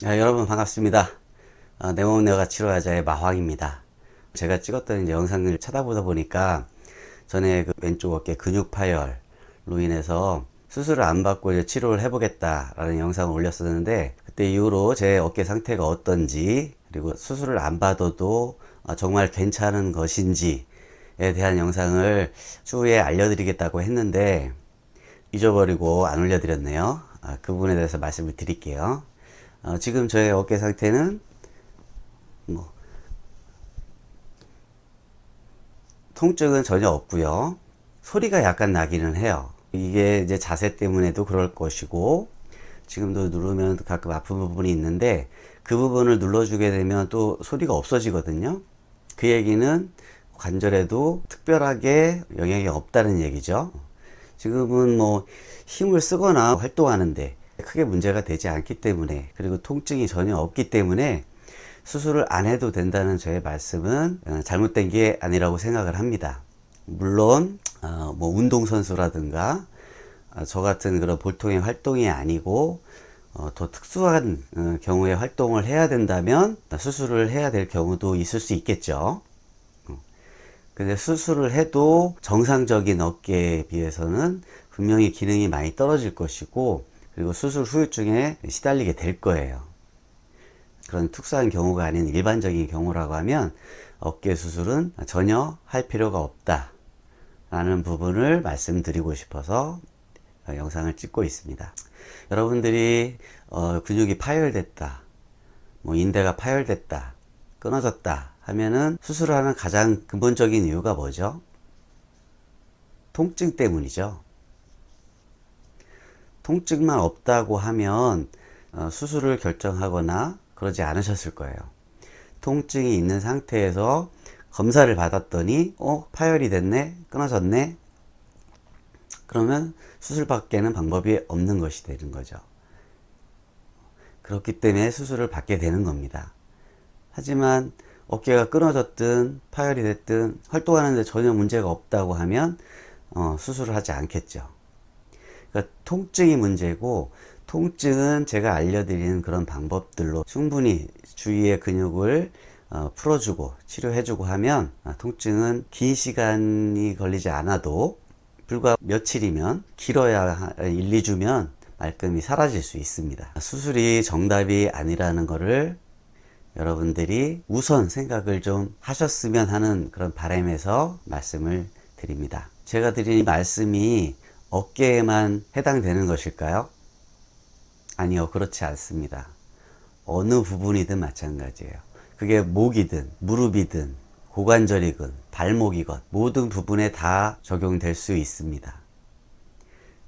여러분 반갑습니다. 내 몸 내가 치료하자의 마황입니다. 제가 찍었던 이제 영상을 찾아보다 보니까 전에 그 왼쪽 어깨 근육 파열로 인해서 수술을 안 받고 이제 치료를 해보겠다라는 영상을 올렸었는데, 그때 이후로 제 어깨 상태가 어떤지, 그리고 수술을 안 받아도 정말 괜찮은 것인지에 대한 영상을 추후에 알려드리겠다고 했는데 잊어버리고 안 올려드렸네요. 그 부분에 대해서 말씀을 드릴게요. 지금 저의 어깨 상태는 뭐 통증은 전혀 없고요. 소리가 약간 나기는 해요. 이게 이제 자세 때문에도 그럴 것이고, 지금도 누르면 가끔 아픈 부분이 있는데 그 부분을 눌러주게 되면 또 소리가 없어지거든요. 그 얘기는 관절에도 특별하게 영향이 없다는 얘기죠. 지금은 뭐 힘을 쓰거나 활동하는데 크게 문제가 되지 않기 때문에, 그리고 통증이 전혀 없기 때문에 수술을 안 해도 된다는 저의 말씀은 잘못된 게 아니라고 생각을 합니다. 물론 뭐 운동선수라든가 저 같은 그런 보통의 활동이 아니고 더 특수한 경우에 활동을 해야 된다면 수술을 해야 될 경우도 있을 수 있겠죠. 근데 수술을 해도 정상적인 어깨에 비해서는 분명히 기능이 많이 떨어질 것이고, 그리고 수술 후유증에 시달리게 될 거예요. 그런 특수한 경우가 아닌 일반적인 경우라고 하면 어깨 수술은 전혀 할 필요가 없다 라는 부분을 말씀드리고 싶어서 영상을 찍고 있습니다. 여러분들이 근육이 파열됐다, 뭐 인대가 파열됐다, 끊어졌다 하면은 수술을 하는 가장 근본적인 이유가 뭐죠? 통증 때문이죠. 통증만 없다고 하면 수술을 결정하거나 그러지 않으셨을 거예요. 통증이 있는 상태에서 검사를 받았더니 파열이 됐네, 끊어졌네, 그러면 수술밖에는 방법이 없는 것이 되는 거죠. 그렇기 때문에 수술을 받게 되는 겁니다. 하지만 어깨가 끊어졌든 파열이 됐든 활동하는데 전혀 문제가 없다고 하면 수술을 하지 않겠죠. 그러니까 통증이 문제고, 통증은 제가 알려드리는 그런 방법들로 충분히 주위의 근육을 풀어주고 치료해주고 하면 통증은 긴 시간이 걸리지 않아도 불과 며칠이면, 길어야 1, 2주면 말끔히 사라질 수 있습니다. 수술이 정답이 아니라는 것을 여러분들이 우선 생각을 좀 하셨으면 하는 그런 바람에서 말씀을 드립니다. 제가 드린 말씀이 어깨에만 해당되는 것일까요? 아니요, 그렇지 않습니다. 어느 부분이든 마찬가지예요. 그게 목이든 무릎이든 고관절이든 발목이건 모든 부분에 다 적용될 수 있습니다.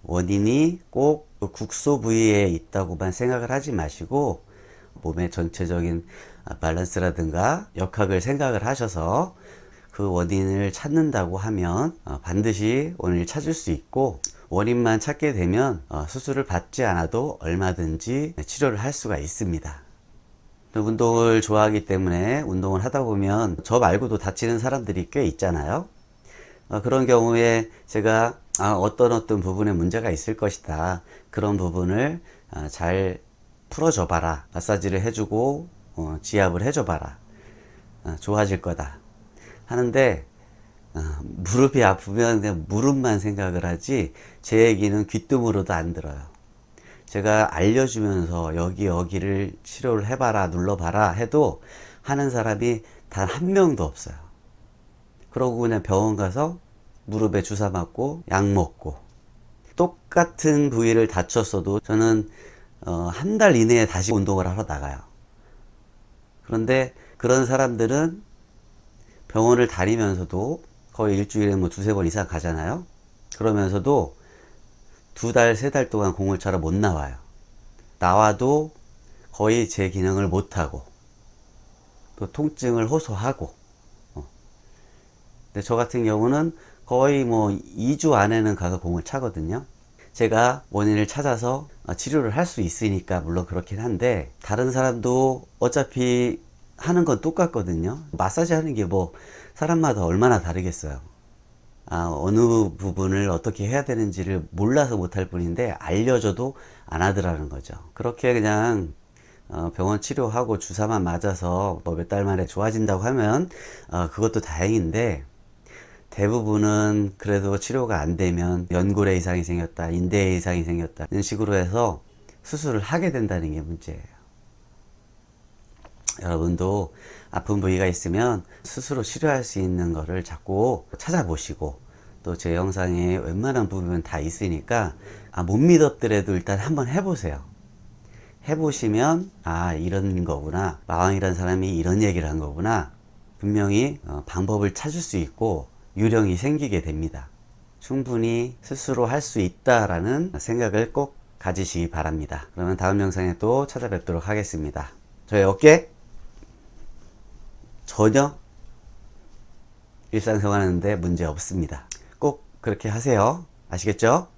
원인이 꼭 국소 부위에 있다고만 생각을 하지 마시고, 몸의 전체적인 밸런스라든가 역학을 생각을 하셔서 그 원인을 찾는다고 하면 반드시 원인을 찾을 수 있고, 원인만 찾게 되면 수술을 받지 않아도 얼마든지 치료를 할 수가 있습니다. 운동을 좋아하기 때문에 운동을 하다 보면 저 말고도 다치는 사람들이 꽤 있잖아요. 그런 경우에 제가 어떤 부분에 문제가 있을 것이다, 그런 부분을 잘 풀어줘 봐라, 마사지를 해주고 지압을 해줘 봐라, 좋아질 거다 하는데, 무릎이 아프면 그냥 무릎만 생각을 하지 제 얘기는 귀뜸으로도 안 들어요. 제가 알려주면서 여기를 치료를 해봐라, 눌러봐라 해도 하는 사람이 단 한 명도 없어요. 그러고 그냥 병원 가서 무릎에 주사 맞고 약 먹고, 똑같은 부위를 다쳤어도 저는 한 달 이내에 다시 운동을 하러 나가요. 그런데 그런 사람들은 병원을 다니면서도 거의 일주일에 뭐 두세 번 이상 가잖아요. 그러면서도 2달, 3달 동안 공을 차러 못 나와요. 나와도 거의 제 기능을 못하고 또 통증을 호소하고. 근데 저 같은 경우는 거의 뭐 2주 안에는 가서 공을 차거든요. 제가 원인을 찾아서 치료를 할 수 있으니까 물론 그렇긴 한데, 다른 사람도 어차피 하는 건 똑같거든요. 마사지 하는 게 뭐 사람마다 얼마나 다르겠어요. 어느 부분을 어떻게 해야 되는지를 몰라서 못할 뿐인데 알려줘도 안 하더라는 거죠. 그렇게 그냥 병원 치료하고 주사만 맞아서 뭐 몇 달 만에 좋아진다고 하면 그것도 다행인데, 대부분은 그래도 치료가 안 되면 연골에 이상이 생겼다, 인대에 이상이 생겼다 이런 식으로 해서 수술을 하게 된다는 게 문제예요. 여러분도 아픈 부위가 있으면 스스로 치료할 수 있는 거를 자꾸 찾아보시고, 또 제 영상에 웬만한 부분 다 있으니까 못 믿었더라도 일단 한번 해보세요. 해보시면 이런 거구나, 마왕이란 사람이 이런 얘기를 한 거구나, 분명히 방법을 찾을 수 있고 요령이 생기게 됩니다. 충분히 스스로 할 수 있다라는 생각을 꼭 가지시기 바랍니다. 그러면 다음 영상에 또 찾아뵙도록 하겠습니다. 저의 어깨 전혀 일상생활 하는데 문제 없습니다. 꼭 그렇게 하세요. 아시겠죠?